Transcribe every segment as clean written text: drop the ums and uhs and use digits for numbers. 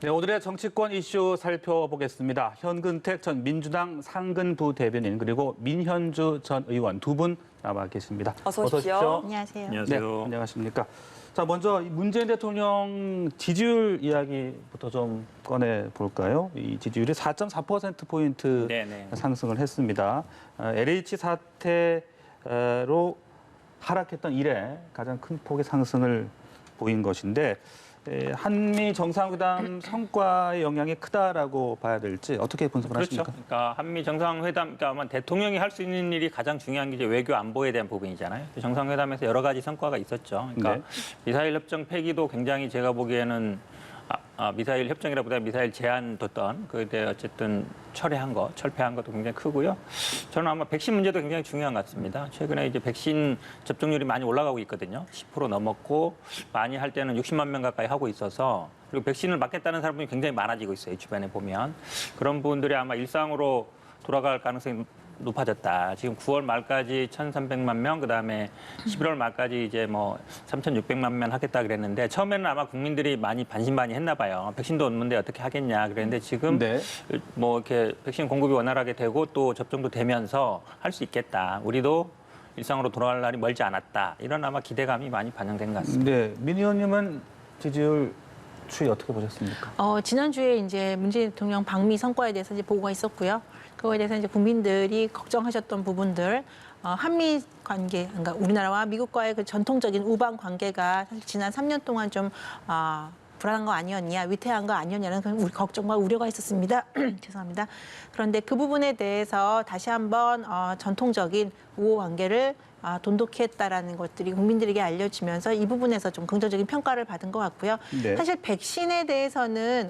네, 오늘의 정치권 이슈 살펴보겠습니다. 현근택 전 민주당 상근부 대변인 그리고 민현주 전 의원 두 분 나와 계십니다. 어서 오십시오. 안녕하세요. 네, 안녕하십니까. 자, 먼저 문재인 대통령 지지율 이야기부터 좀 꺼내 볼까요? 이 지지율이 4.4%포인트 상승을 했습니다. LH 사태로 하락했던 이래 가장 큰 폭의 상승을 보인 것인데 한미 정상회담 성과의 영향이 크다라고 봐야 될지 어떻게 분석을 하십니까? 그렇죠. 그러니까 한미 정상회담, 그러니까 아마 대통령이 할 수 있는 일이 가장 중요한 게 이제 외교 안보에 대한 부분이잖아요. 정상회담에서 여러 가지 성과가 있었죠. 그러니까 네. 미사일 협정 폐기도 굉장히 제가 보기에는 미사일 협정이라보다 미사일 제한 뒀던 그에 대해 어쨌든 철폐한 것도 굉장히 크고요. 저는 아마 백신 문제도 굉장히 중요한 것 같습니다. 최근에 이제 백신 접종률이 많이 올라가고 있거든요. 10% 넘었고 많이 할 때는 60만 명 가까이 하고 있어서 그리고 백신을 맞겠다는 사람이 굉장히 많아지고 있어요. 주변에 보면 그런 부분들이 아마 일상으로 돌아갈 가능성이 높아졌다. 지금 9월 말까지 1,300만 명, 그다음에 11월 말까지 이제 뭐 3,600만 명 하겠다 그랬는데 처음에는 아마 국민들이 많이 반신반의했나 봐요. 백신도 없는데 어떻게 하겠냐 그랬는데 지금 뭐 이렇게 백신 공급이 원활하게 되고 또 접종도 되면서 할 수 있겠다. 우리도 일상으로 돌아갈 날이 멀지 않았다. 이런 아마 기대감이 많이 반영된 것 같습니다. 네, 민 의원님은 지지율 추이 어떻게 보셨습니까? 지난주에 이제 문재인 대통령 방미 성과에 대해서 이제 보고가 있었고요. 그거에 대해서 이제 국민들이 걱정하셨던 부분들, 한미 관계, 그러니까 우리나라와 미국과의 그 전통적인 우방 관계가 사실 지난 3년 동안 좀 불안한 거 아니었냐, 위태한 거 아니었냐는 그런 우리 걱정과 우려가 있었습니다. 죄송합니다. 그런데 그 부분에 대해서 다시 한번 전통적인 우호 관계를 돈독했다라는 것들이 국민들에게 알려지면서 이 부분에서 좀 긍정적인 평가를 받은 것 같고요. 네. 사실 백신에 대해서는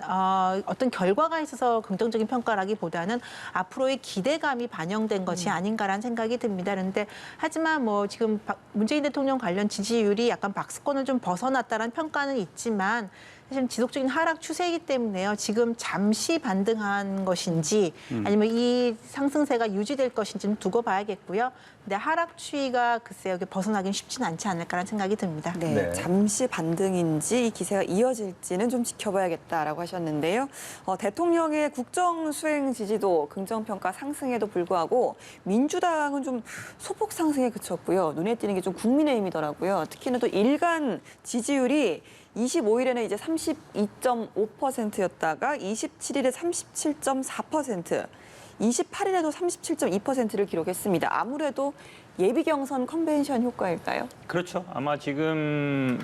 어떤 결과가 있어서 긍정적인 평가라기보다는 앞으로의 기대감이 반영된 것이 아닌가라는 생각이 듭니다. 그런데 하지만 뭐 지금 문재인 대통령 관련 지지율이 약간 박스권을 좀 벗어났다는 평가는 있지만 사실 지속적인 하락 추세이기 때문에요. 지금 잠시 반등한 것인지 아니면 이 상승세가 유지될 것인지 좀 두고 봐야겠고요. 근데 하락 추이가 글쎄요, 벗어나긴 쉽지는 않지 않을까라는 생각이 듭니다. 네, 잠시 반등인지 이 기세가 이어질지는 좀 지켜봐야겠다라고 하셨는데요. 대통령의 국정 수행 지지도 긍정평가 상승에도 불구하고 민주당은 좀 소폭 상승에 그쳤고요. 눈에 띄는 게 좀 국민의힘이더라고요. 특히나 또 일간 지지율이 25일에는 이제 32.5%였다가 27일에 37.4%, 28일에도 37.2%를 기록했습니다. 아무래도 예비 경선 컨벤션 효과일까요? 그렇죠. 아마 지금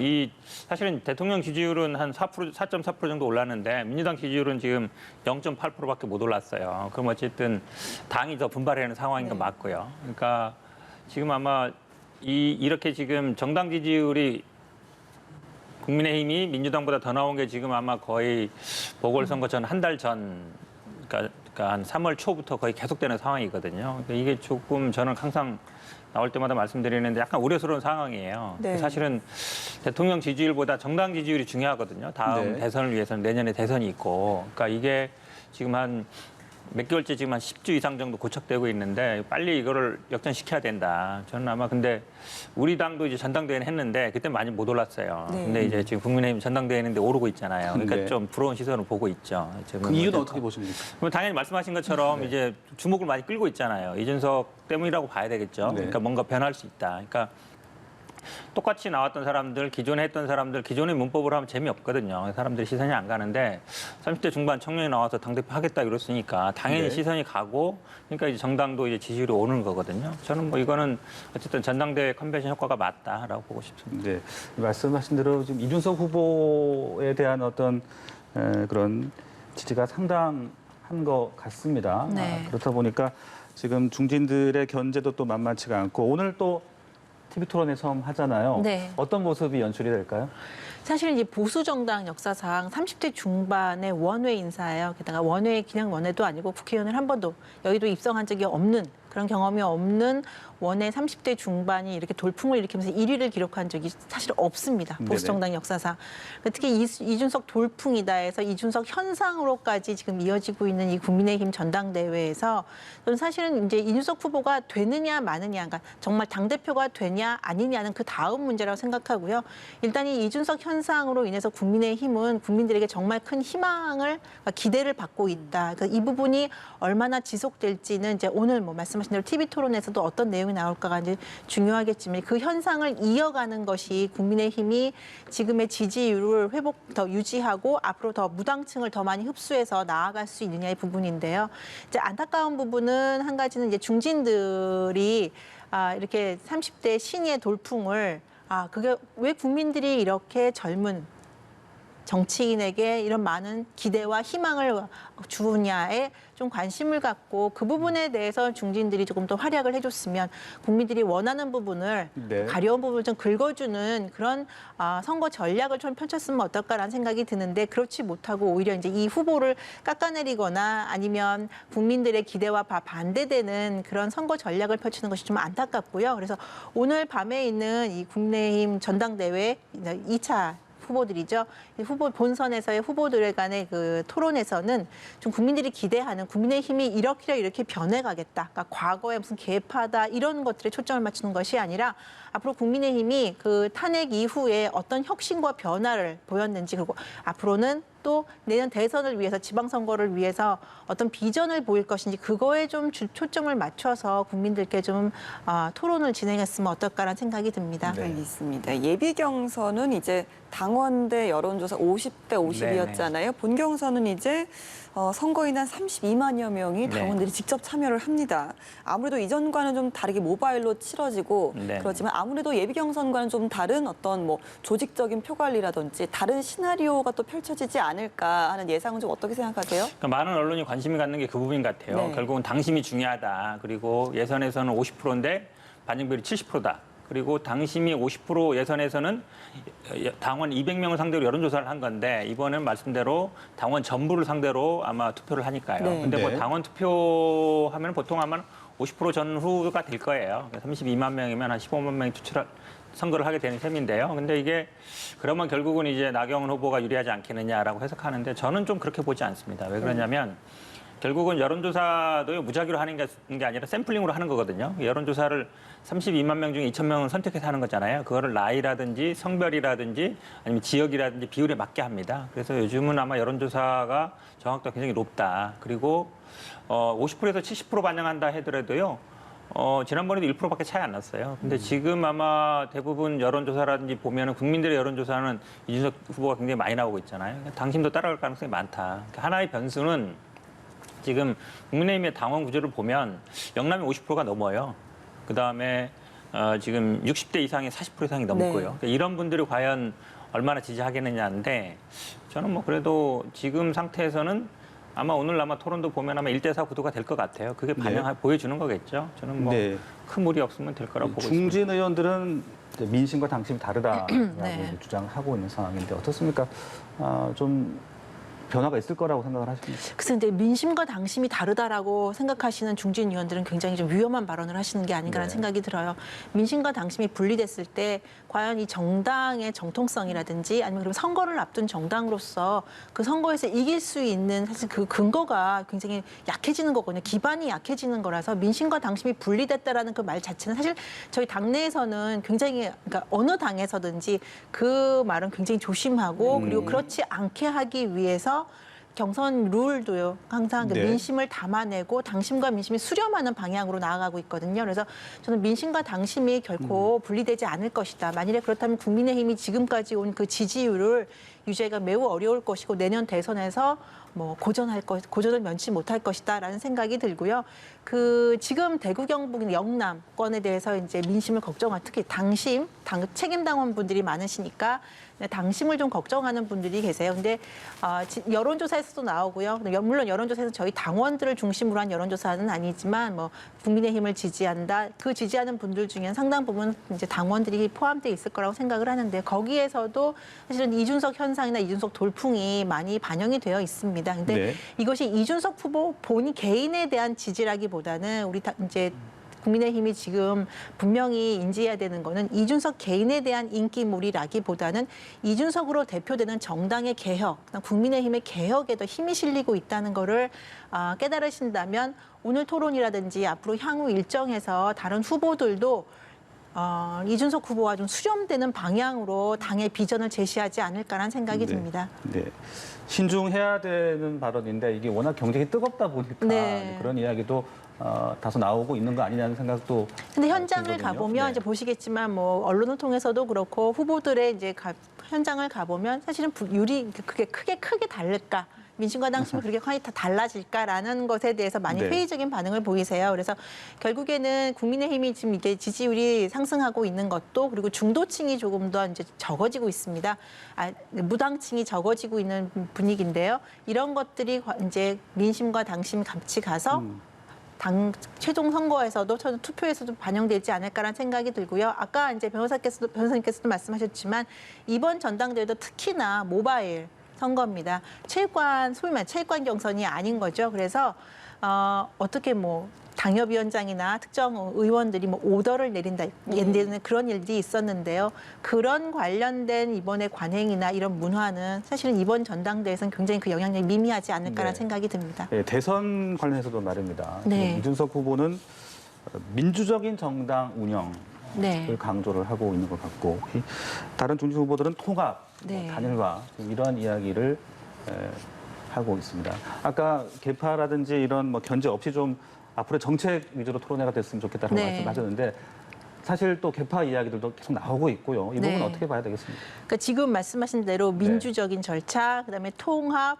사실은 대통령 지지율은 한 4.4% 정도 올랐는데 민주당 지지율은 지금 0.8%밖에 못 올랐어요. 그럼 어쨌든 당이 더 분발하는 상황인 건 맞고요. 그러니까 지금 아마 이렇게 지금 정당 지지율이 국민의힘이 민주당보다 더 나온 게 지금 아마 거의 보궐선거 전 한 달 전, 그러니까 한 3월 초부터 거의 계속되는 상황이거든요. 그러니까 이게 조금 저는 항상 나올 때마다 말씀드리는데 약간 우려스러운 상황이에요. 네. 사실은 대통령 지지율보다 정당 지지율이 중요하거든요. 다음 대선을 위해서는 내년에 대선이 있고. 그러니까 이게 지금 한 몇 개월째 지금 한 10주 이상 정도 고착되고 있는데 빨리 이거를 역전시켜야 된다. 저는 아마 근데 우리 당도 이제 전당대회는 했는데 그때 많이 못 올랐어요. 근데 이제 지금 국민의힘 전당대회 했는데 오르고 있잖아요. 그러니까 좀 부러운 시선을 보고 있죠. 그 이유는 어떻게 보십니까? 그럼 당연히 말씀하신 것처럼 이제 주목을 많이 끌고 있잖아요. 이준석 때문이라고 봐야 되겠죠. 그러니까 뭔가 변할 수 있다. 그러니까 똑같이 나왔던 사람들, 기존에 했던 사람들, 기존의 문법으로 하면 재미없거든요. 사람들이 시선이 안 가는데 30대 중반 청년이 나와서 당대표 하겠다 이랬으니까 당연히 시선이 가고 그러니까 이제 정당도 이제 지지율이 오르는 거거든요. 저는 뭐 이거는 어쨌든 전당대회 컨벤션 효과가 맞다라고 보고 싶습니다. 네, 말씀하신 대로 지금 이준석 후보에 대한 어떤 그런 지지가 상당한 것 같습니다. 네. 그렇다 보니까 지금 중진들의 견제도 또 만만치가 않고 오늘 또 TV 토론회 처음 하잖아요. 네. 어떤 모습이 연출이 될까요? 사실은 이제 보수 정당 역사상 30대 중반의 원외 인사예요. 게다가 그냥 원외도 아니고 국회의원을 한 번도 여의도 입성한 적이 없는 그런 경험이 없는 원외 30대 중반이 이렇게 돌풍을 일으키면서 1위를 기록한 적이 사실 없습니다. 보수 정당 역사상. 특히 이준석 돌풍이다 해서 이준석 현상으로까지 지금 이어지고 있는 이 국민의힘 전당대회에서 저는 사실은 이제 이준석 후보가 되느냐 마느냐, 그러니까 정말 당대표가 되냐 아니냐는 그 다음 문제라고 생각하고요. 일단 이 이준석 현상으로 인해서 국민의힘은 국민들에게 정말 큰 희망을 기대를 받고 있다. 그러니까 이 부분이 얼마나 지속될지는 이제 오늘 뭐 말씀하신 대로 TV 토론에서도 어떤 내용이 나올까가 이제 중요하겠지만 그 현상을 이어가는 것이 국민의힘이 지금의 지지율을 더 유지하고 앞으로 더 무당층을 더 많이 흡수해서 나아갈 수 있느냐의 부분인데요. 이제 안타까운 부분은 한 가지는 이제 중진들이 이렇게 30대 신예의 돌풍을 그게 왜 국민들이 이렇게 젊은 정치인에게 이런 많은 기대와 희망을 주냐에 좀 관심을 갖고 그 부분에 대해서 중진들이 조금 더 활약을 해줬으면 국민들이 원하는 부분을 네. 가려운 부분을 좀 긁어주는 그런 선거 전략을 좀 펼쳤으면 어떨까라는 생각이 드는데 그렇지 못하고 오히려 이제 이 후보를 깎아내리거나 아니면 국민들의 기대와 반대되는 그런 선거 전략을 펼치는 것이 좀 안타깝고요. 그래서 오늘 밤에 있는 이 국민의힘 전당대회 2차 후보들이죠. 후보 본선에서의 후보들 간의 그 토론에서는 좀 국민들이 기대하는 국민의힘이 이렇게 변해가겠다. 그러니까 과거에 무슨 개파다 이런 것들에 초점을 맞추는 것이 아니라 앞으로 국민의힘이 그 탄핵 이후에 어떤 혁신과 변화를 보였는지 그리고 앞으로는 또 내년 대선을 위해서 지방선거를 위해서 어떤 비전을 보일 것인지 그거에 좀 초점을 맞춰서 국민들께 좀 토론을 진행했으면 어떨까라는 생각이 듭니다. 네. 알겠습니다. 예비 경선은 이제 당원대 여론조사 50대 50이었잖아요. 본 경선은 이제 선거인 한 32만여 명이 당원들이 직접 참여를 합니다. 아무래도 이전과는 좀 다르게 모바일로 치러지고 그렇지만 아무래도 예비 경선과는 좀 다른 어떤 뭐 조직적인 표 관리라든지 다른 시나리오가 또 펼쳐지지 않을까 하는 예상은 좀 어떻게 생각하세요? 그러니까 많은 언론이 관심이 갖는 게 그 부분 같아요. 네. 결국은 당심이 중요하다. 그리고 예선에서는 50%인데 반영비율이 70%다. 그리고 당심이 50% 예선에서는 당원 200명을 상대로 여론조사를 한 건데 이번엔 말씀대로 당원 전부를 상대로 아마 투표를 하니까요. 네. 근데 뭐 네. 당원 투표하면 보통 아마 50% 전후가 될 거예요. 32만 명이면 한 15만 명이 선거를 하게 되는 셈인데요. 근데 이게 그러면 결국은 이제 나경원 후보가 유리하지 않겠느냐라고 해석하는데 저는 좀 그렇게 보지 않습니다. 왜 그러냐면 결국은 여론조사도 무작위로 하는 게 아니라 샘플링으로 하는 거거든요. 여론조사를 32만 명 중에 2,000명은 선택해서 하는 거잖아요. 그거를 나이라든지 성별이라든지 아니면 지역이라든지 비율에 맞게 합니다. 그래서 요즘은 아마 여론조사가 정확도가 굉장히 높다. 그리고 50%에서 70% 반영한다 하더라도요. 지난번에도 1%밖에 차이 안 났어요. 근데 지금 아마 대부분 여론조사라든지 보면은 국민들의 여론조사는 이준석 후보가 굉장히 많이 나오고 있잖아요. 당심도 따라갈 가능성이 많다. 그러니까 하나의 변수는 지금 국민의힘의 당원 구조를 보면 영남이 50%가 넘어요. 그다음에 지금 60대 이상의 40% 이상이 넘고요. 그러니까 이런 분들이 과연 얼마나 지지하겠느냐인데 저는 뭐 그래도 지금 상태에서는 아마 오늘 토론도 보면 아마 1대4 구도가 될 것 같아요. 그게 보여주는 거겠죠. 저는 뭐 큰 무리 없으면 될 거라고 보고 있습니다. 중진 의원들은 민심과 당심이 다르다라고 네. 주장하고 있는 상황인데 어떻습니까? 좀 변화가 있을 거라고 생각을 하십니까? 그래서 근데 민심과 당심이 다르다라고 생각하시는 중진 의원들은 굉장히 좀 위험한 발언을 하시는 게 아닌가라는 생각이 들어요. 민심과 당심이 분리됐을 때 과연 이 정당의 정통성이라든지 아니면 그럼 선거를 앞둔 정당으로서 그 선거에서 이길 수 있는 사실 그 근거가 굉장히 약해지는 거거든요. 기반이 약해지는 거라서 민심과 당심이 분리됐다라는 그 말 자체는 사실 저희 당내에서는 굉장히 그러니까 어느 당에서든지 그 말은 굉장히 조심하고 그리고 그렇지 않게 하기 위해서 경선 룰도요. 항상 그 민심을 담아내고 당심과 민심이 수렴하는 방향으로 나아가고 있거든요. 그래서 저는 민심과 당심이 결코 분리되지 않을 것이다. 만일에 그렇다면 국민의힘이 지금까지 온 그 지지율을 유지하기가 매우 어려울 것이고 내년 대선에서 뭐 고전을 면치 못할 것이다라는 생각이 들고요. 그 지금 대구 경북 영남권에 대해서 이제 민심을 걱정한 특히 책임 당원분들이 많으시니까 당심을 좀 걱정하는 분들이 계세요. 근데 여론조사에서도 나오고요. 물론 여론조사에서 저희 당원들을 중심으로 한 여론조사는 아니지만 뭐 국민의힘을 지지한다. 그 지지하는 분들 중에는 상당 부분 이제 당원들이 포함되어 있을 거라고 생각을 하는데 거기에서도 사실은 이준석 현상이나 이준석 돌풍이 많이 반영이 되어 있습니다. 근데 이것이 이준석 후보 본인 개인에 대한 지지라기보다는 우리 이제 국민의힘이 지금 분명히 인지해야 되는 거는 이준석 개인에 대한 인기몰이라기보다는 이준석으로 대표되는 정당의 개혁, 국민의힘의 개혁에 더 힘이 실리고 있다는 거를 깨달으신다면 오늘 토론이라든지 앞으로 향후 일정에서 다른 후보들도 이준석 후보와 좀 수렴되는 방향으로 당의 비전을 제시하지 않을까라는 생각이 듭니다. 네. 신중해야 되는 발언인데 이게 워낙 경쟁이 뜨겁다 보니까 네. 그런 이야기도 다소 나오고 있는 거 아니냐는 생각도 근데 현장을 들거든요. 가보면 네. 이제 보시겠지만 뭐 언론을 통해서도 그렇고 후보들의 이제 현장을 가보면 사실은 그게 크게 다를까? 민심과 당심이 그렇게 많이 다 달라질까라는 것에 대해서 많이 네. 회의적인 반응을 보이세요. 그래서 결국에는 국민의힘이 지금 이게 지지율이 상승하고 있는 것도 그리고 중도층이 조금 더 이제 적어지고 있습니다. 무당층이 적어지고 있는 분위기인데요. 이런 것들이 이제 민심과 당심 같이 가서 당 최종 선거에서도 저는 투표에서도 반영되지 않을까라는 생각이 들고요. 아까 이제 변호사님께서도 말씀하셨지만 이번 전당대회도 특히나 모바일 선거입니다. 소위 말해 체육관 경선이 아닌 거죠. 그래서 어떻게 뭐 당협위원장이나 특정 의원들이 뭐 오더를 내린다 예전에 그런 일들이 있었는데요. 그런 관련된 이번의 관행이나 이런 문화는 사실은 이번 전당대회에서는 굉장히 그 영향력이 미미하지 않을까라는 네. 생각이 듭니다. 네, 대선 관련해서도 말입니다. 네. 이준석 후보는 민주적인 정당 운영을 네. 강조를 하고 있는 것 같고 다른 중진 후보들은 통합, 네. 단일화 이런 이야기를 하고 있습니다. 아까 개파라든지 이런 뭐 견제 없이 좀 앞으로 정책 위주로 토론회가 됐으면 좋겠다는 네. 말씀하셨는데 사실 또 개파 이야기들도 계속 나오고 있고요. 이 부분 네. 어떻게 봐야 되겠습니까? 그러니까 지금 말씀하신 대로 민주적인 절차, 그다음에 통합,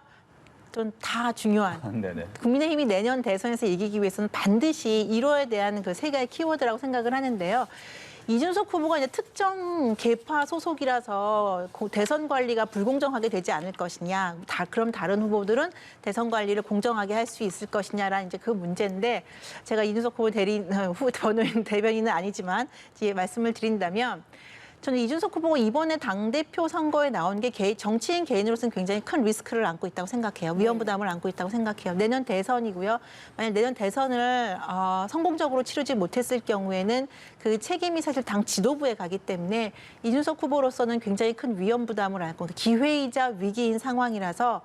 좀 다 중요한. 네네. 국민의힘이 내년 대선에서 이기기 위해서는 반드시 이뤄야 대한 그 세 가지 키워드라고 생각을 하는데요. 이준석 후보가 이제 특정 계파 소속이라서 대선 관리가 불공정하게 되지 않을 것이냐. 그럼 다른 후보들은 대선 관리를 공정하게 할 수 있을 것이냐라는 이제 그 문제인데 제가 이준석 후보 대변인은 아니지만 이제 말씀을 드린다면 저는 이준석 후보가 이번에 당대표 선거에 나온 게 정치인 개인으로서는 굉장히 큰 리스크를 안고 있다고 생각해요. 위험 부담을 안고 있다고 생각해요. 내년 대선이고요. 만약 내년 대선을 성공적으로 치르지 못했을 경우에는 그 책임이 사실 당 지도부에 가기 때문에 이준석 후보로서는 굉장히 큰 위험 부담을 안고 기회이자 위기인 상황이라서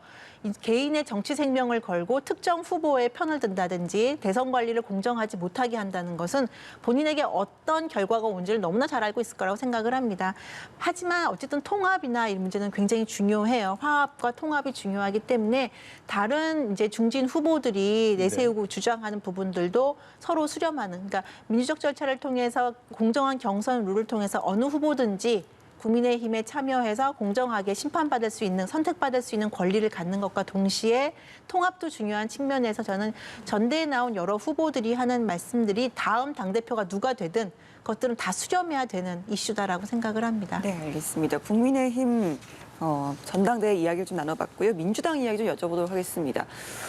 개인의 정치 생명을 걸고 특정 후보의 편을 든다든지 대선 관리를 공정하지 못하게 한다는 것은 본인에게 어떤 결과가 온지를 너무나 잘 알고 있을 거라고 생각을 합니다. 하지만 어쨌든 통합이나 이 문제는 굉장히 중요해요. 화합과 통합이 중요하기 때문에 다른 이제 중진 후보들이 내세우고 주장하는 부분들도 서로 수렴하는, 그러니까 민주적 절차를 통해서 공정한 경선 룰을 통해서 어느 후보든지 국민의힘에 참여해서 공정하게 심판받을 수 있는, 선택받을 수 있는 권리를 갖는 것과 동시에 통합도 중요한 측면에서 저는 전대에 나온 여러 후보들이 하는 말씀들이 다음 당대표가 누가 되든 그것들은 다 수렴해야 되는 이슈다라고 생각을 합니다. 네, 알겠습니다. 국민의힘 전당대회 이야기를 좀 나눠봤고요. 민주당 이야기 좀 여쭤보도록 하겠습니다.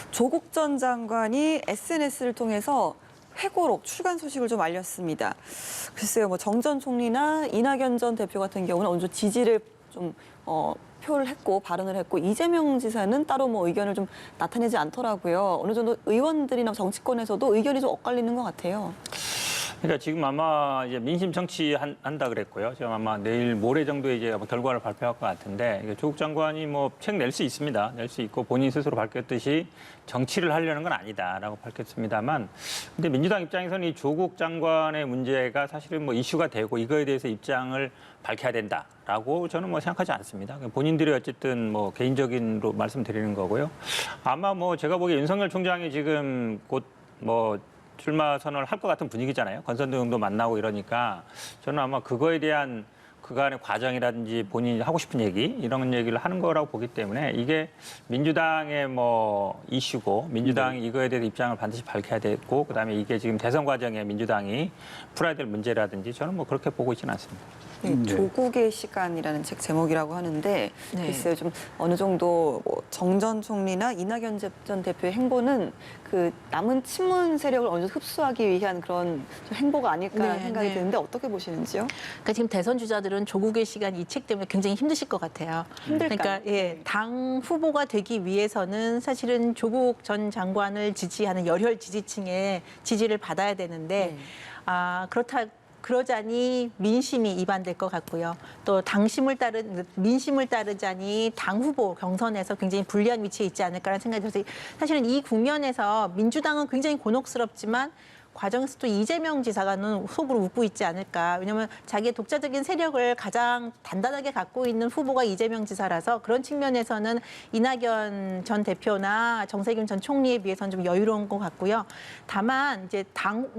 조국 전 장관이 SNS를 통해서 회고록 출간 소식을 좀 알렸습니다. 글쎄요, 뭐 정 전 총리나 이낙연 전 대표 같은 경우는 어느 정도 지지를 좀 표를 했고 발언을 했고 이재명 지사는 따로 뭐 의견을 좀 나타내지 않더라고요. 어느 정도 의원들이나 정치권에서도 의견이 좀 엇갈리는 것 같아요. 그러니까 지금 아마 이제 민심 청취한다 그랬고요. 지금 아마 내일 모레 정도에 이제 결과를 발표할 것 같은데 조국 장관이 뭐 책 낼 수 있습니다. 낼 수 있고 본인 스스로 밝혔듯이 정치를 하려는 건 아니다라고 밝혔습니다만, 근데 민주당 입장에서는 이 조국 장관의 문제가 사실은 뭐 이슈가 되고 이거에 대해서 입장을 밝혀야 된다라고 저는 뭐 생각하지 않습니다. 본인들이 어쨌든 뭐 개인적인로 말씀드리는 거고요. 아마 뭐 제가 보기에 윤석열 총장이 지금 곧 뭐 출마 선언을 할 것 같은 분위기잖아요. 권선동도 만나고 이러니까 저는 아마 그거에 대한 그간의 과정이라든지 본인이 하고 싶은 얘기 이런 얘기를 하는 거라고 보기 때문에 이게 민주당의 뭐 이슈고 민주당이 이거에 대해서 입장을 반드시 밝혀야 되고 그다음에 이게 지금 대선 과정에 민주당이 풀어야 될 문제라든지 저는 뭐 그렇게 보고 있지는 않습니다. 네, 조국의 시간이라는 책 제목이라고 하는데 네. 글쎄요, 좀 어느 정도 정 전 총리나 이낙연 전 대표의 행보는 그 남은 친문 세력을 어느 정도 흡수하기 위한 그런 좀 행보가 아닐까 네, 생각이 네. 드는데 어떻게 보시는지요? 그러니까 지금 대선 주자들은 조국의 시간 이 책 때문에 굉장히 힘드실 것 같아요. 힘들까요? 그러니까 예, 당 후보가 되기 위해서는 사실은 조국 전 장관을 지지하는 열혈 지지층의 지지를 받아야 되는데 그러자니 민심이 이반될 것 같고요. 또 민심을 따르자니 당 후보 경선에서 굉장히 불리한 위치에 있지 않을까라는 생각이 들어서 사실은 이 국면에서 민주당은 굉장히 곤혹스럽지만 과정에서 또 이재명 지사가는 속으로 웃고 있지 않을까. 왜냐하면 자기의 독자적인 세력을 가장 단단하게 갖고 있는 후보가 이재명 지사라서 그런 측면에서는 이낙연 전 대표나 정세균 전 총리에 비해서는 좀 여유로운 것 같고요. 다만 이제 당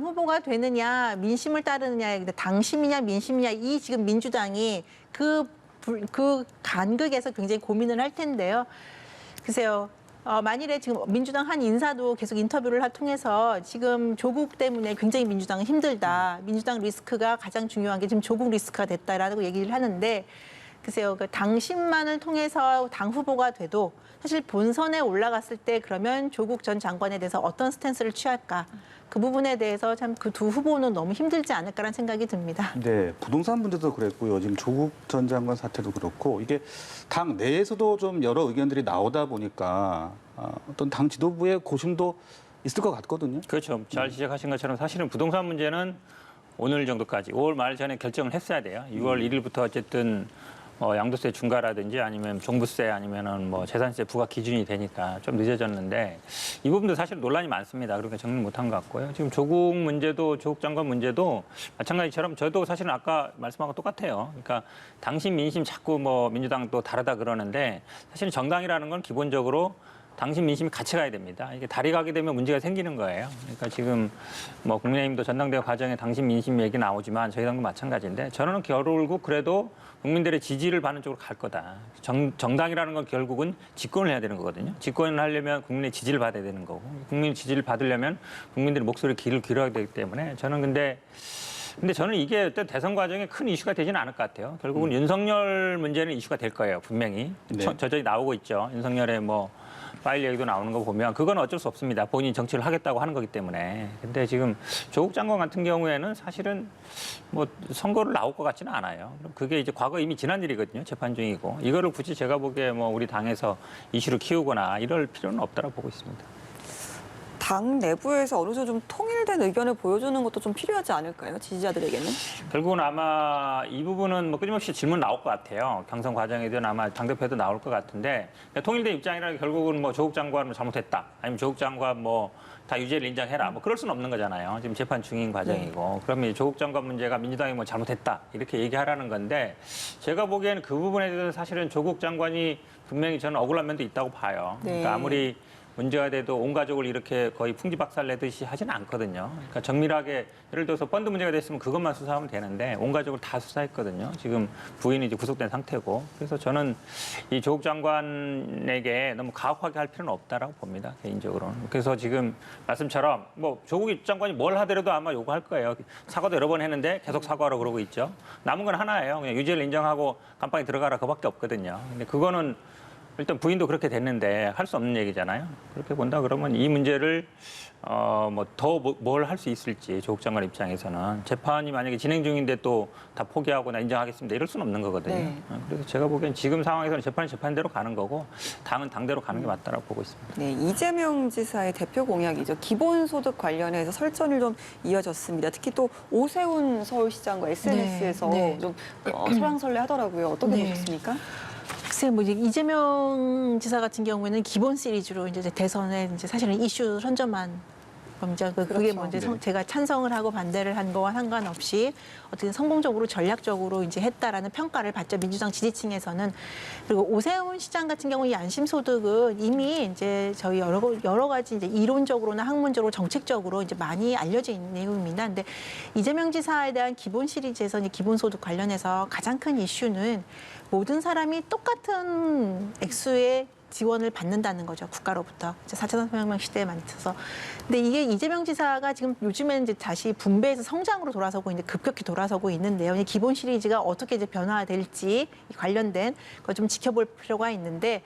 후보가 되느냐 민심을 따르느냐 당심이냐 민심이냐 이 지금 민주당이 그 간극에서 굉장히 고민을 할 텐데요. 글쎄요. 만일에 지금 민주당 한 인사도 계속 인터뷰를 통해서 지금 조국 때문에 굉장히 민주당은 힘들다. 민주당 리스크가 가장 중요한 게 지금 조국 리스크가 됐다라고 얘기를 하는데 글쎄요. 그 당심만을 통해서 당 후보가 돼도 사실 본선에 올라갔을 때 그러면 조국 전 장관에 대해서 어떤 스탠스를 취할까. 그 부분에 대해서 참 그 두 후보는 너무 힘들지 않을까라는 생각이 듭니다. 네, 부동산 문제도 그랬고요. 지금 조국 전 장관 사태도 그렇고 이게 당 내에서도 좀 여러 의견들이 나오다 보니까 어떤 당 지도부의 고심도 있을 것 같거든요. 그렇죠. 잘 지적하신 것처럼 사실은 부동산 문제는 오늘 정도까지 5월 말 전에 결정을 했어야 돼요. 6월 1일부터 어쨌든 양도세 중과라든지 아니면 종부세 아니면은 뭐 재산세 부과 기준이 되니까 좀 늦어졌는데 이 부분도 사실 논란이 많습니다. 그러니까 정리 못한 것 같고요. 지금 조국 문제도 조국 장관 문제도 마찬가지처럼 저도 사실은 아까 말씀한 거 똑같아요. 그러니까 당심 민심 자꾸 뭐 민주당 또 다르다 그러는데 사실은 정당이라는 건 기본적으로 당심 민심이 같이 가야 됩니다. 이게 다리 가게 되면 문제가 생기는 거예요. 그러니까 지금 뭐 국민의힘도 전당대회 과정에 당심 민심 얘기 나오지만 저희 당도 마찬가지인데 저는 결국 그래도 국민들의 지지를 받는 쪽으로 갈 거다. 정당이라는 건 결국은 집권을 해야 되는 거거든요. 집권을 하려면 국민의 지지를 받아야 되는 거고 국민의 지지를 받으려면 국민들의 목소리를 귀를 기울여야 되기 때문에 저는 근데 저는 이게 어떤 대선 과정에 큰 이슈가 되지는 않을 것 같아요. 결국은 윤석열 문제는 이슈가 될 거예요. 분명히. 네. 저절히 나오고 있죠. 윤석열의 뭐 파일 얘기도 나오는 거 보면 그건 어쩔 수 없습니다. 본인이 정치를 하겠다고 하는 거기 때문에. 근데 지금 조국 장관 같은 경우에는 사실은 뭐 선거를 나올 것 같지는 않아요. 그게 이제 과거 이미 지난 일이거든요. 재판 중이고. 이거를 굳이 제가 보기에 뭐 우리 당에서 이슈를 키우거나 이럴 필요는 없다고 보고 있습니다. 당 내부에서 어느 정도 좀 통일된 의견을 보여주는 것도 좀 필요하지 않을까요? 지지자들에게는? 결국은 아마 이 부분은 뭐 끊임없이 질문 나올 것 같아요. 경선 과정에든 아마 당대표도 나올 것 같은데 통일된 입장이라는 게 결국은 뭐 조국 장관은 잘못했다. 아니면 조국 장관 뭐 다 유죄를 인정해라. 뭐 그럴 수는 없는 거잖아요. 지금 재판 중인 과정이고. 그러면 조국 장관 문제가 민주당이 뭐 잘못했다. 이렇게 얘기하라는 건데 제가 보기에는 그 부분에 대해서 사실은 조국 장관이 분명히 저는 억울한 면도 있다고 봐요. 네. 그러니까 아무리 문제가 돼도 온 가족을 이렇게 거의 풍지박살 내듯이 하지는 않거든요. 그러니까 정밀하게 예를 들어서 펀드 문제가 됐으면 그것만 수사하면 되는데 온 가족을 다 수사했거든요. 지금 부인이 이제 구속된 상태고. 그래서 저는 이 조국 장관에게 너무 가혹하게 할 필요는 없다라고 봅니다. 개인적으로는. 그래서 지금 말씀처럼 뭐 조국 장관이 뭘 하더라도 아마 요구할 거예요. 사과도 여러 번 했는데 계속 사과하라고 그러고 있죠. 남은 건 하나예요. 그냥 유죄를 인정하고 감방에 들어가라 그밖에 없거든요. 근데 그거는 일단 부인도 그렇게 됐는데 할 수 없는 얘기잖아요. 그렇게 본다 그러면 이 문제를 뭐 더 뭘 할 수 있을지 조국 장관 입장에서는 재판이 만약에 진행 중인데 또 다 포기하거나 인정하겠습니다 이럴 수는 없는 거거든요. 네. 그래서 제가 보기엔 지금 상황에서는 재판이 재판대로 가는 거고 당은 당대로 가는 게 맞다라고 보고 있습니다. 네, 이재명 지사의 대표 공약이죠. 기본소득 관련해서 설전이 좀 이어졌습니다. 특히 또 오세훈 서울시장과 SNS에서 네, 네. 좀 설왕설래 하더라고요. 어떻게 네. 보셨습니까? 글쎄, 뭐 이재명 지사 같은 경우에는 기본 시리즈로 이제 대선에 이제 사실은 이슈 선점한 겁니다. 그게 그렇죠. 뭐 이제 네. 제가 찬성을 하고 반대를 한 거와 상관없이 어떻게 성공적으로 전략적으로 이제 했다라는 평가를 받죠. 민주당 지지층에서는. 그리고 오세훈 시장 같은 경우 이 안심소득은 이미 이제 저희 여러 가지 이제 이론적으로나 학문적으로 정책적으로 이제 많이 알려져 있는 내용입니다. 근데 이재명 지사에 대한 기본 시리즈에서 이제 기본소득 관련해서 가장 큰 이슈는 모든 사람이 똑같은 액수의 지원을 받는다는 거죠. 국가로부터. 4차 산업혁명 시대에 맞춰서. 근데 이게 이재명 지사가 지금 요즘에는 이제 다시 분배해서 성장으로 돌아서고 있는데 급격히 돌아서고 있는데요. 이 기본 시리즈가 어떻게 이제 변화될지 관련된 거 좀 지켜볼 필요가 있는데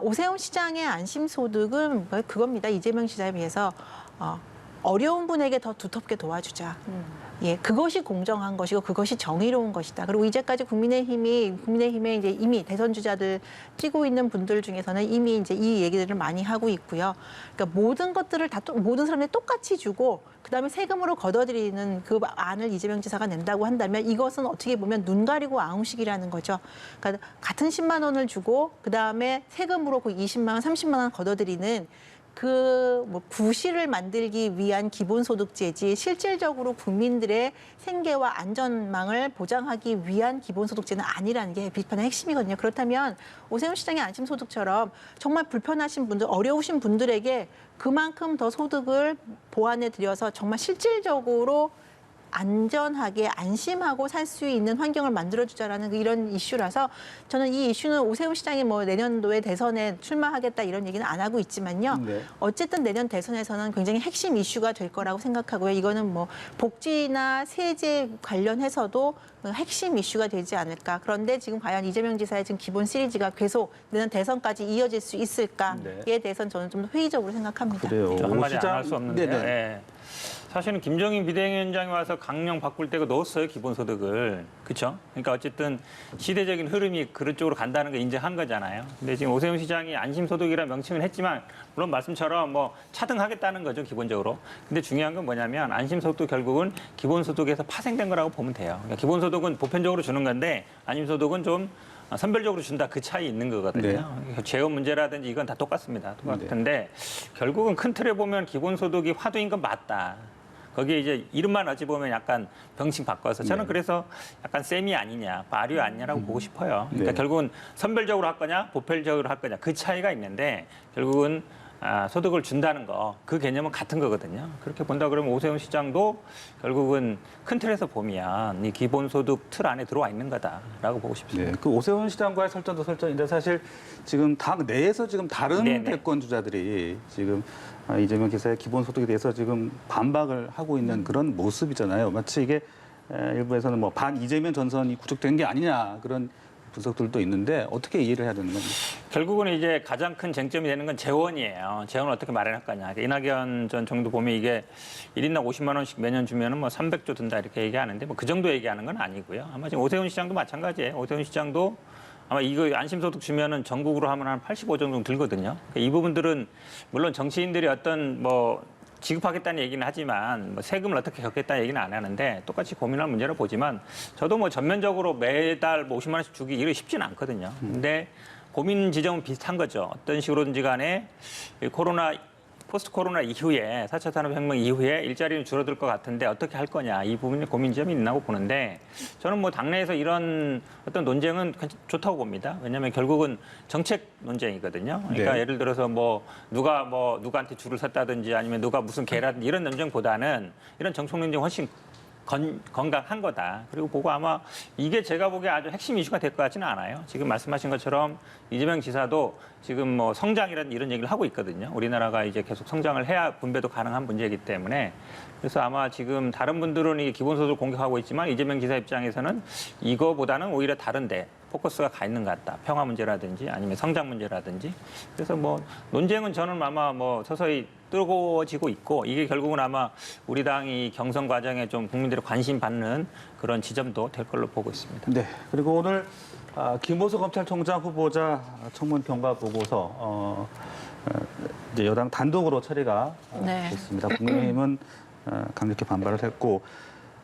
오세훈 시장의 안심소득은 그겁니다. 이재명 지사에 비해서 어려운 분에게 더 두텁게 도와주자. 예, 그것이 공정한 것이고 그것이 정의로운 것이다. 그리고 이제까지 국민의힘에 이제 이미 대선 주자들 뛰고 있는 분들 중에서는 이미 이제 이 얘기들을 많이 하고 있고요. 그러니까 모든 것들을 모든 사람들이 똑같이 주고 그다음에 세금으로 걷어들이는 그 안을 이재명 지사가 낸다고 한다면 이것은 어떻게 보면 눈 가리고 아웅식이라는 거죠. 그러니까 같은 10만 원을 주고 그다음에 세금으로 그 20만 원, 30만 원 걷어들이는 뭐 부실을 만들기 위한 기본소득제지 실질적으로 국민들의 생계와 안전망을 보장하기 위한 기본소득제는 아니라는 게 비판의 핵심이거든요. 그렇다면 오세훈 시장의 안심소득처럼 정말 불편하신 분들, 어려우신 분들에게 그만큼 더 소득을 보완해 드려서 정말 실질적으로 안전하게 안심하고 살 수 있는 환경을 만들어주자라는 이런 이슈라서 저는 이 이슈는 오세훈 시장이 뭐 내년도에 대선에 출마하겠다 이런 얘기는 안 하고 있지만요. 네. 어쨌든 내년 대선에서는 굉장히 핵심 이슈가 될 거라고 생각하고요. 이거는 뭐 복지나 세제 관련해서도 핵심 이슈가 되지 않을까. 그런데 지금 과연 이재명 지사의 지금 기본 시리즈가 계속 내년 대선까지 이어질 수 있을까에 네. 대해서는 저는 좀 더 회의적으로 생각합니다. 그래요. 저 한마디 안 시장- 할 수 없는데 네네. 예. 사실은 김종인 비대위원장이 와서 강령 바꿀 때가 넣었어요, 기본소득을. 그렇죠? 그러니까 어쨌든 시대적인 흐름이 그런 쪽으로 간다는 걸 인정한 거잖아요. 근데 지금 오세훈 시장이 안심소득이라 명칭을 했지만 물론 말씀처럼 뭐 차등하겠다는 거죠, 기본적으로. 근데 중요한 건 뭐냐면 안심소득도 결국은 기본소득에서 파생된 거라고 보면 돼요. 그러니까 기본소득은 보편적으로 주는 건데 안심소득은 좀 선별적으로 준다, 그 차이 있는 거거든요. 재원 문제라든지 이건 다 똑같습니다. 똑같은데 결국은 큰 틀에 보면 기본소득이 화두인 건 맞다. 거기에 이제 이름만 어찌 보면 약간 병칭 바꿔서 저는 네. 그래서 약간 셈이 아니냐, 발효 아니냐라고 보고 싶어요. 그러니까 네. 결국은 선별적으로 할 거냐, 보편적으로 할 거냐 그 차이가 있는데 결국은 소득을 준다는 거, 그 개념은 같은 거거든요. 그렇게 본다 그러면 오세훈 시장도 결국은 큰 틀에서 보면 이 기본소득 틀 안에 들어와 있는 거다라고 보고 싶습니다. 네, 그 오세훈 시장과의 설전도 설전인데 사실 지금 당 내에서 지금 다른 네네. 대권 주자들이 지금 이재명 기사의 기본소득에 대해서 지금 반박을 하고 있는 그런 모습이잖아요. 마치 이게 일부에서는 뭐 반 이재명 전선이 구축된 게 아니냐 그런 분석들도 있는데 어떻게 이해를 해야 되는 겁니까? 결국은 이제 가장 큰 쟁점이 되는 건 재원이에요. 재원을 어떻게 마련할 거냐. 이낙연 전 정도 보면 이게 1인당 50만 원씩 매년 주면은 뭐 300조 든다 이렇게 얘기하는데 뭐 그 정도 얘기하는 건 아니고요. 아마 지금 오세훈 시장도 마찬가지예요. 오세훈 시장도 아마 이거 안심소득 주면은 전국으로 하면 한 85조 정도 들거든요. 그러니까 이 부분들은 물론 정치인들이 어떤 뭐 지급하겠다는 얘기는 하지만 뭐 세금을 어떻게 걷겠다는 얘기는 안 하는데 똑같이 고민할 문제라 보지만 저도 뭐 전면적으로 매달 뭐 50만 원씩 주기 이게 쉽지는 않거든요. 근데 고민 지점은 비슷한 거죠. 어떤 식으로든지 간에 포스트 코로나 이후에 4차 산업혁명 이후에 일자리는 줄어들 것 같은데 어떻게 할 거냐 이 부분이 고민 지점이 있나고 보는데 저는 뭐 당내에서 이런 어떤 논쟁은 좋다고 봅니다. 왜냐하면 결국은 정책 논쟁이거든요. 그러니까 네. 예를 들어서 뭐 누구한테 줄을 섰다든지 아니면 누가 무슨 개라든지 이런 논쟁보다는 이런 정책 논쟁 훨씬 건강한 거다. 그리고 보고 아마 이게 제가 보기에 아주 핵심 이슈가 될 것 같지는 않아요. 지금 말씀하신 것처럼 이재명 지사도 지금 뭐 성장이라는 이런 얘기를 하고 있거든요. 우리나라가 이제 계속 성장을 해야 분배도 가능한 문제이기 때문에 그래서 아마 지금 다른 분들은 이 기본소득을 공격하고 있지만 이재명 지사 입장에서는 이거보다는 오히려 다른데 포커스가 가 있는 것 같다. 평화 문제라든지 아니면 성장 문제라든지. 그래서 뭐 논쟁은 저는 아마 뭐 서서히 뜨거워지고 있고 이게 결국은 아마 우리 당이 경선 과정에 좀 국민들의 관심 받는 그런 지점도 될 걸로 보고 있습니다. 네. 그리고 오늘 김호수 검찰총장 후보자 청문 경과 보고서 이제 여당 단독으로 처리가 네. 됐습니다. 국민의힘은 강력히 반발을 했고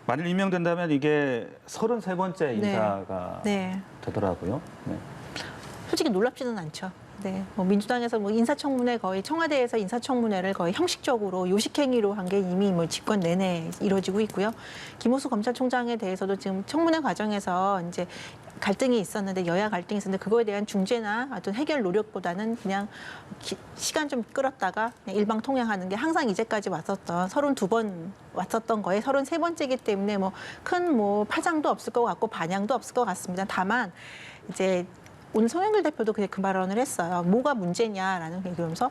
만일 임명된다면 이게 33번째 인사가 네. 되더라고요. 네. 솔직히 놀랍지는 않죠. 네, 뭐 민주당에서 뭐 인사청문회 거의 청와대에서 인사청문회를 거의 형식적으로 요식행위로 한 게 이미 뭐 집권 내내 이루어지고 있고요. 김호수 검찰총장에 대해서도 지금 청문회 과정에서 이제 갈등이 있었는데 여야 갈등이 있었는데 그거에 대한 중재나 어떤 해결 노력보다는 그냥 시간 좀 끌었다가 그냥 일방통행하는 게 항상 이제까지 왔었던 32번 왔었던 거에 33번째이기 때문에 뭐 큰 뭐 파장도 없을 것 같고 반향도 없을 것 같습니다. 다만 이제 오늘 송영길 대표도 그 발언을 했어요. 뭐가 문제냐라는 그러면서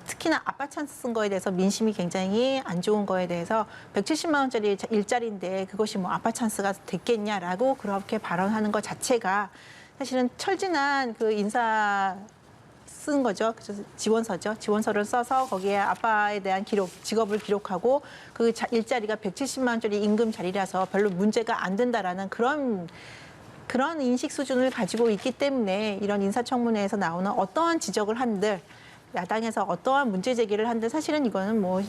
특히나 아빠 찬스 쓴 거에 대해서 민심이 굉장히 안 좋은 거에 대해서 170만 원짜리 일자리인데 그것이 뭐 아빠 찬스가 됐겠냐라고 그렇게 발언하는 것 자체가 사실은 철진한 그 인사 쓴 거죠. 그래서 지원서죠. 지원서를 써서 거기에 아빠에 대한 기록, 직업을 기록하고 그 일자리가 170만 원짜리 임금 자리라서 별로 문제가 안 된다라는 그런 인식 수준을 가지고 있기 때문에 이런 인사청문회에서 나오는 어떠한 지적을 한들 야당에서 어떠한 문제 제기를 한들 사실은 이거는 뭐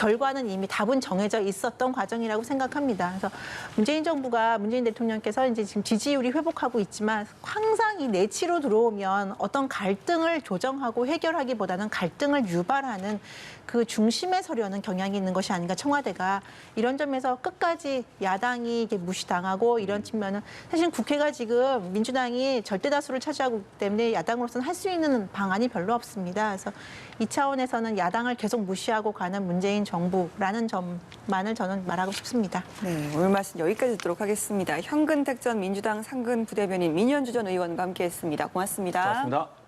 결과는 이미 답은 정해져 있었던 과정이라고 생각합니다. 그래서 문재인 정부가 문재인 대통령께서 이제 지금 지지율이 회복하고 있지만 항상 이 내치로 들어오면 어떤 갈등을 조정하고 해결하기보다는 갈등을 유발하는 그 중심에 서려는 경향이 있는 것이 아닌가 청와대가 이런 점에서 끝까지 야당이 이게 무시당하고 이런 측면은 사실 국회가 지금 민주당이 절대 다수를 차지하고 있기 때문에 야당으로서는 할 수 있는 방안이 별로 없습니다. 그래서 이 차원에서는 야당을 계속 무시하고 가는 문재인 정부라는 점만을 저는 말하고 싶습니다. 네, 오늘 말씀 여기까지 듣도록 하겠습니다. 현근택 전 민주당 상근 부대변인 민현주 전 의원과 함께했습니다. 고맙습니다. 고맙습니다.